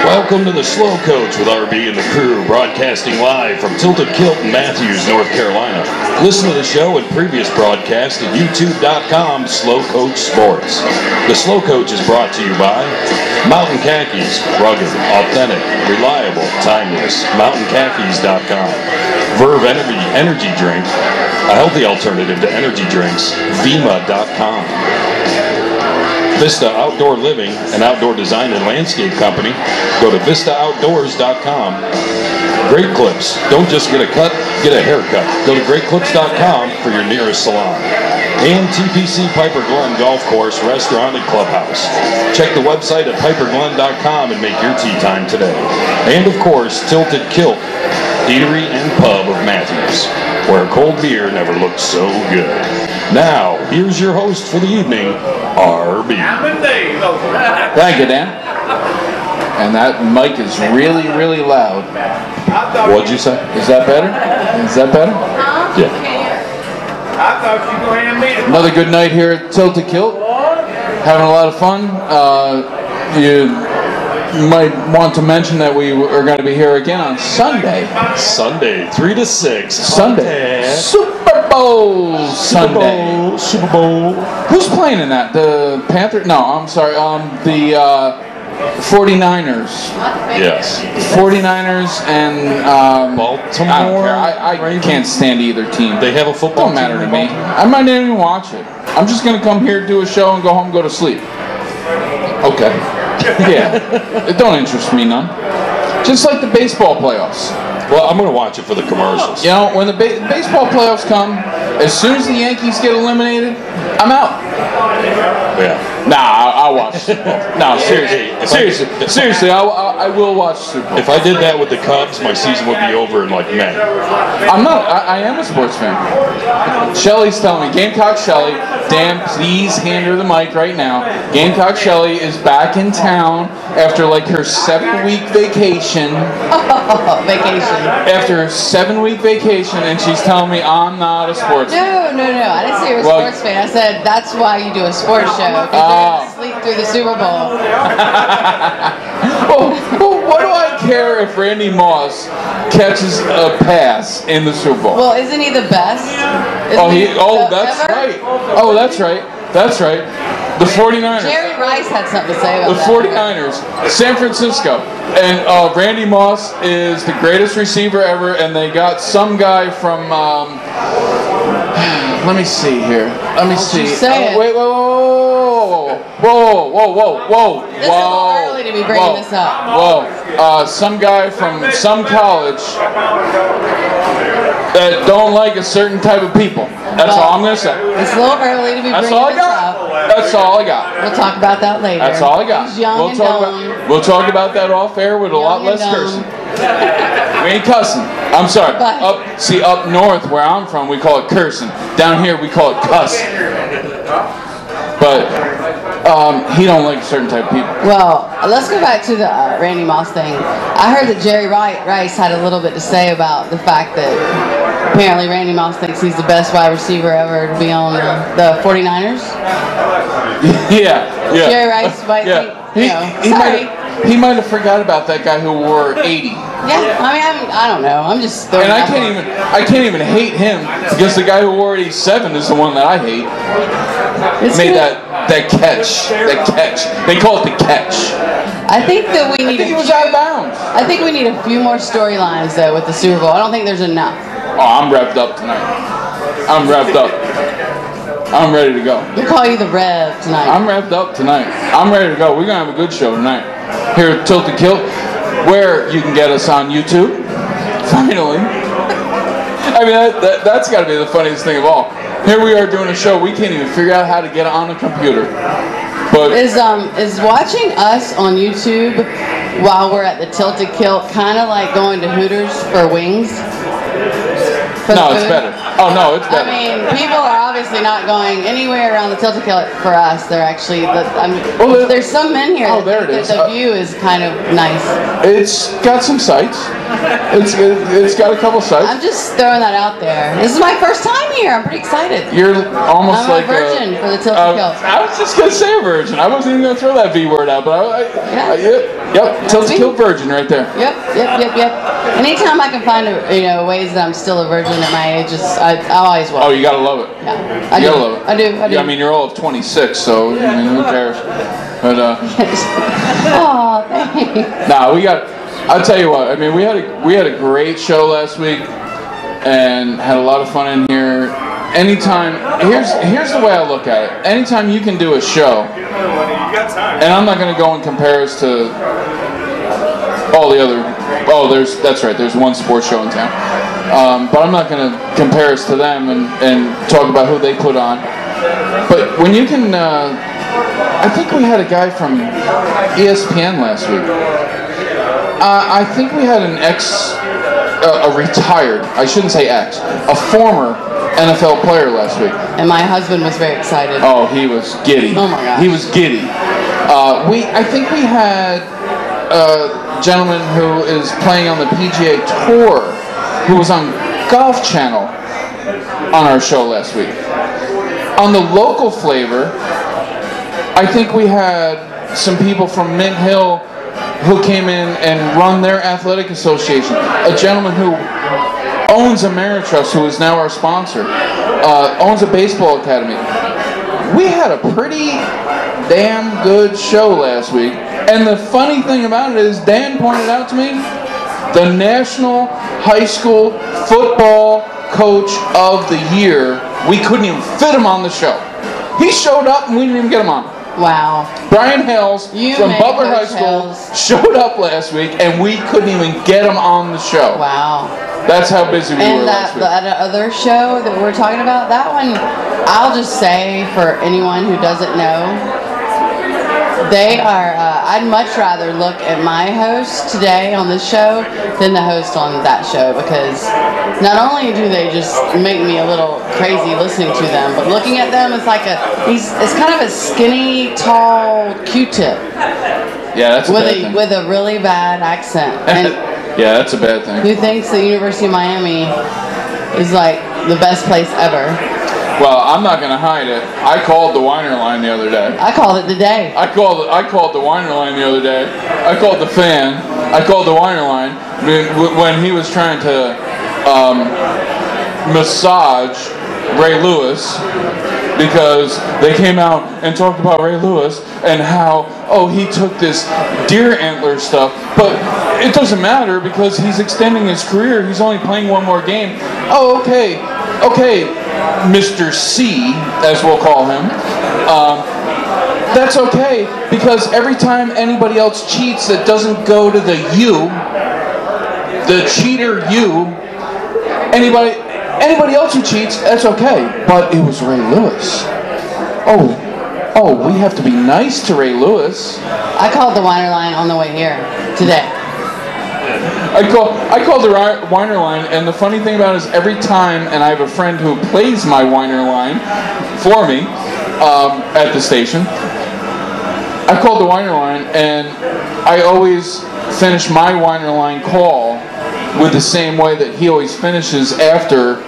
Welcome to the Slow Coach with RB and the crew, broadcasting live from Tilted Kilt in Matthews, North Carolina. Listen to the show and previous broadcasts at youtube.com/Slow Coach Sports. The Slow Coach is brought to you by Mountain Khakis, rugged, authentic, reliable, timeless. MountainKhakis.com. Verve Energy Drink, a healthy alternative to energy drinks. Vima.com. Vista Outdoor Living, an outdoor design and landscape company. Go to VistaOutdoors.com. Great Clips. Don't just get a cut, get a haircut. Go to GreatClips.com for your nearest salon. And TPC Piper Glen Golf Course, Restaurant, and Clubhouse. Check the website at PiperGlen.com and make your tea time today. And of course, Tilted Kilt, Eatery and Pub of Matthews, where cold beer never looked so good. Now, here's your host for the evening, RB. Thank you, Dan. And that mic is really, really loud. What'd you say? Is that better? Is that better? Yeah. I thought you were going to hand me the Another good night here at Tilted Kilt. Having a lot of fun. You might want to mention that we are going to be here again on Sunday. Sunday, 3 to 6. Sunday. Super Bowl Sunday. Super Bowl. Who's playing in that? The Panthers? No, I'm sorry. The 49ers. Yes. 49ers and Baltimore. I don't care. I can't stand either team. They have a football Don't matter team to in me. Baltimore? I might not even watch it. I'm just going to come here, do a show, and go home, go to sleep. Okay. Yeah. It don't interest me none. Just like the baseball playoffs. Well, I'm going to watch it for the commercials. You know, when the baseball playoffs come, as soon as the Yankees get eliminated, I'm out. Yeah. Nah, I'll watch Super Bowl. No, seriously, I will watch Super Bowl. If I did that with the Cubs, my season would be over in like May. I'm not. I am a sports fan. Shelly's telling me, Gamecock Shelly, Dan, please hand her the mic right now. Gamecock Shelly is back in town after like her 7-week vacation. Vacation. After her 7-week vacation, and she's telling me I'm not a sports fan. No. I didn't say you were a sports fan. I said that's why you do a sports show. Because you're going to sleep through the Super Bowl. Well, what do I care if Randy Moss catches a pass in the Super Bowl? Well, isn't he the best? That's right. Oh, that's right. That's right. The 49ers. Jerry Rice had something to say about The that. 49ers, San Francisco, and Randy Moss is the greatest receiver ever, and they got some guy from, let me see here. Let me see. say it. Wait, whoa. This is a little early to be bringing this up. Some guy from some college that don't like a certain type of people. That's all I'm going to say. It's a little early to be That's bringing all I this got. up. That's all I got. We'll talk about that later. That's all I got. He's young and dumb. We'll talk about that off air with a lot Young and less dumb. cursing. We ain't cussing. I'm sorry. But- Up north where I'm from, we call it cursing. Down here, we call it cussing. But he don't like a certain type of people. Well, let's go back to the Randy Moss thing. I heard that Jerry Rice had a little bit to say about the fact that apparently Randy Moss thinks he's the best wide receiver ever to be on the 49ers. Yeah. Jerry Rice might think, He might have forgot about that guy who wore 80. Yeah, I don't know. I'm just throwing And it I out there. can't even hate him because the guy who wore 87 is the one that I hate. It's Made good. that That catch. They call it the catch. I think that we need. I think he was out of bounds. I think we need a few more storylines though with the Super Bowl. I don't think there's enough. Oh, I'm revved up tonight. I'm revved up. I'm ready to go. We'll call you the Rev tonight. I'm revved up tonight. I'm ready to go. We're going to have a good show tonight. Here at Tilted Kilt, where you can get us on YouTube. Finally. I mean, that's got to be the funniest thing of all. Here we are doing a show. We can't even figure out how to get on a computer. But is watching us on YouTube while we're at the Tilted Kilt kind of like going to Hooters for wings? No, it's better. Oh, no, it's better. I mean, people are obviously not going anywhere around the Tilted Kilt for us. They're actually, there's some men here that think that the view is kind of nice. It's got some sights. It's got a couple sights. I'm just throwing that out there. This is my first time here. I'm pretty excited. You're almost I'm a virgin for the Tilted Kilt. I was just going to say a virgin. I wasn't even going to throw that V word out, but yep, Tilted Kilt virgin right there. Yep. Anytime I can find ways that I'm still a virgin at my age, I always will. Oh, you gotta love it. Yeah, I do. I do. Yeah, I mean, you're all of 26, so I mean, who cares? But oh, thanks. Nah, I'll tell you what. I mean, we had a great show last week, and had a lot of fun in here. Anytime, here's the way I look at it. Anytime you can do a show, and I'm not gonna go and compare us to all the other. Oh, that's right. There's one sports show in town, but I'm not going to compare us to them and talk about who they put on. But when you can, I think we had a guy from ESPN last week. I think we had a retired, I shouldn't say ex, a former NFL player last week. And my husband was very excited. Oh, he was giddy. Oh my gosh. He was giddy. I think we had gentleman who is playing on the PGA Tour, who was on Golf Channel on our show last week. On the local flavor, I think we had some people from Mint Hill who came in and run their athletic association. A gentleman who owns Ameritrust, who is now our sponsor, owns a baseball academy. We had a pretty damn good show last week. And the funny thing about it is, Dan pointed out to me, the National High School Football Coach of the Year, we couldn't even fit him on the show. He showed up and we didn't even get him on. Wow. Brian Hales from Butler High School showed up last week and we couldn't even get him on the show. Wow. That's how busy we were last week. And that other show that we're talking about, that one, I'll just say for anyone who doesn't know, they are, I'd much rather look at my host today on this show than the host on that show, because not only do they just make me a little crazy listening to them, but looking at them, it's like it's kind of a skinny, tall Q-tip. Yeah, that's a bad thing. With a really bad accent. And yeah, that's a bad thing. Who thinks the University of Miami is like the best place ever? Well, I'm not going to hide it. I called the Weiner line the other day. I called it today. I called the Weiner line the other day. I called the fan. I called the Weiner line when he was trying to massage Ray Lewis, because they came out and talked about Ray Lewis and how, he took this deer antler stuff, but it doesn't matter because he's extending his career. He's only playing one more game. Oh, okay, Mr. C, as we'll call him. That's okay, because every time anybody else cheats that doesn't go to the U, the cheater U, anybody else who cheats, that's okay. But it was Ray Lewis. Oh, we have to be nice to Ray Lewis. I called the Weiner line on the way here today. I called the Weiner line, and the funny thing about it is every time, and I have a friend who plays my Weiner line for me at the station, I called the Weiner line, and I always finish my Weiner line call with the same way that he always finishes after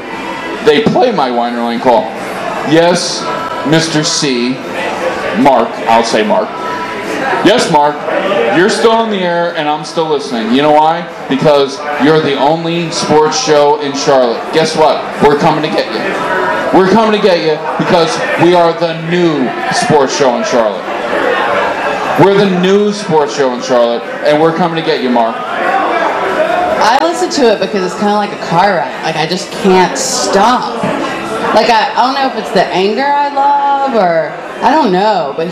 they play my Weiner line call. Yes, Mr. C, Mark, I'll say Mark. Yes, Mark, you're still on the air and I'm still listening. You know why? Because you're the only sports show in Charlotte. Guess what? We're coming to get you. We're coming to get you because we are the new sports show in Charlotte. We're the new sports show in Charlotte, and we're coming to get you, Mark. I listen to it because it's kind of like a car ride. Like, I just can't stop. Like, I don't know if it's the anger I love or I don't know, but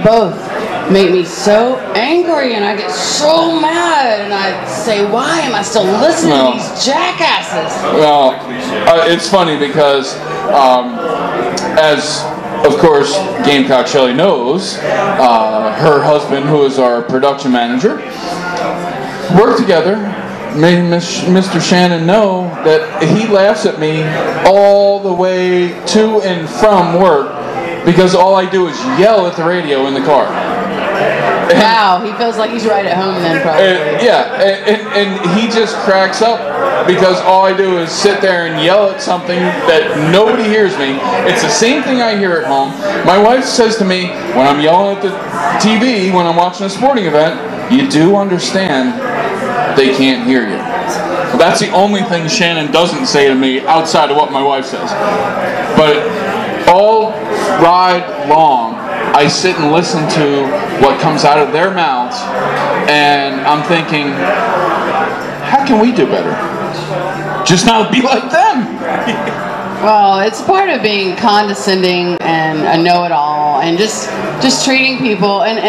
both make me so angry, and I get so mad, and I say, why am I still listening to these jackasses? Well, it's funny because as of course Gamecock Shelley knows, her husband, who is our production manager, work together, made Mr. Shannon know that he laughs at me all the way to and from work because all I do is yell at the radio in the car. Wow, he feels like he's right at home then, probably. And he just cracks up because all I do is sit there and yell at something that nobody hears me. It's the same thing I hear at home. My wife says to me, when I'm yelling at the TV, when I'm watching a sporting event, you do understand they can't hear you. Well, that's the only thing Shannon doesn't say to me outside of what my wife says. But all ride long, I sit and listen to what comes out of their mouths, and I'm thinking, how can we do better? Just not be like them. Well, it's part of being condescending and a know-it-all, and just treating people and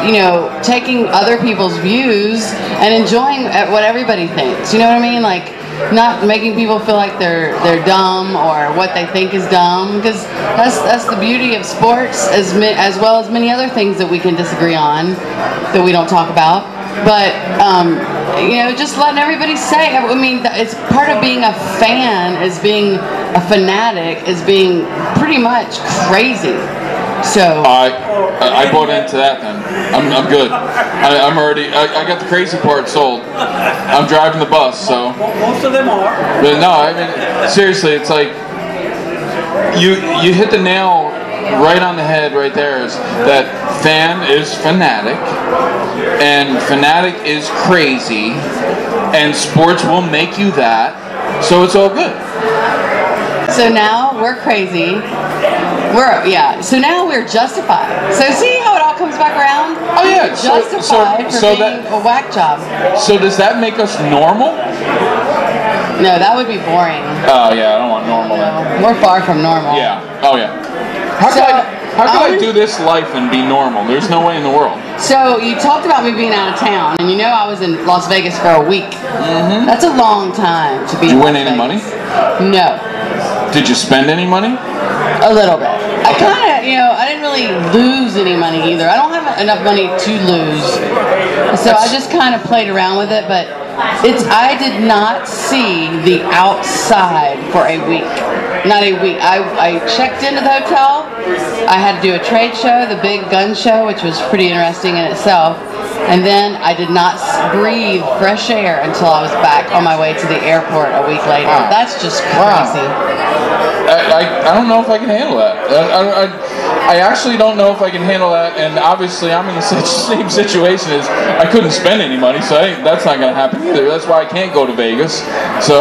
you know, taking other people's views and enjoying what everybody thinks. You know what I mean? Like, not making people feel like they're dumb or what they think is dumb, because that's the beauty of sports, as well as many other things that we can disagree on that we don't talk about. But you know, just letting everybody say. I mean, it's part of being a fan, is being a fanatic, is being pretty much crazy. So I bought into that then. I'm good. I'm already. I got the crazy part sold. I'm driving the bus, so. Most of them are. But no, I mean, seriously, it's like you hit the nail right on the head right there. Is that fan is fanatic, and fanatic is crazy, and sports will make you that. So it's all good. So now we're crazy. So now we're justified. So see how it all comes back around? Oh yeah, Justified for being a whack job. So does that make us normal? No, that would be boring. Oh yeah, I don't want normal. No, we're far from normal. Yeah. Oh yeah. How could I do this life and be normal? There's no way in the world. So you talked about me being out of town, and you know I was in Las Vegas for a week. Mm-hmm. That's a long time to be. Did you win any money? No. Did you spend any money? A little bit. I kind of, you know, I didn't really lose any money either. I don't have enough money to lose. So I just kind of played around with it, but I did not see the outside for a week. Not a week. I checked into the hotel. I had to do a trade show, the big gun show, which was pretty interesting in itself. And then I did not breathe fresh air until I was back on my way to the airport a week later. Wow. That's just crazy. Wow. I don't know if I can handle that. I actually don't know if I can handle that, and obviously I'm in the same situation as I couldn't spend any money, so that's not going to happen either. That's why I can't go to Vegas. So.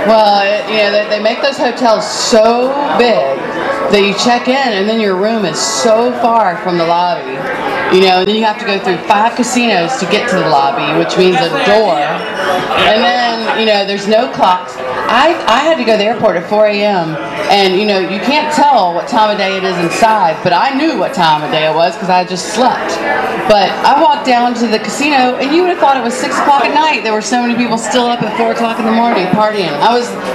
Well, you know, they make those hotels so big that you check in and then your room is so far from the lobby. You know, and then you have to go through 5 casinos to get to the lobby, which means a door. And then, you know, there's no clocks. I had to go to the airport at 4 a.m. and, you know, you can't tell what time of day it is inside, but I knew what time of day it was because I just slept. But I walked down to the casino, and you would have thought it was 6 o'clock at night. There were so many people still up at 4 o'clock in the morning partying.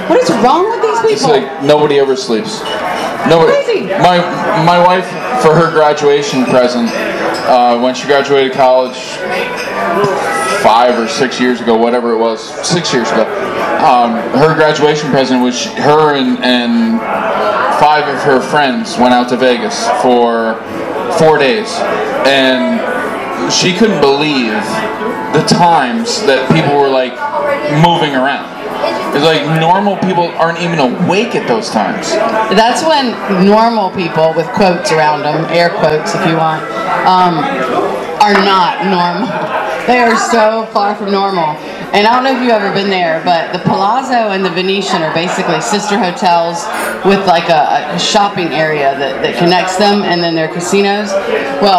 What is wrong with these people? It's like nobody ever sleeps. Nobody. Crazy. My wife, for her graduation present, when she graduated college 5 or 6 years ago, whatever it was, 6 years ago, her graduation present was her and 5 of her friends went out to Vegas for 4 days, and she couldn't believe the times that people were like moving around. It's like normal people aren't even awake at those times. That's when normal people, with quotes around them, air quotes if you want, are not normal. They are so far from normal. And I don't know if you've ever been there, but the Palazzo and the Venetian are basically sister hotels with like a shopping area that connects them, and then they're casinos. Well,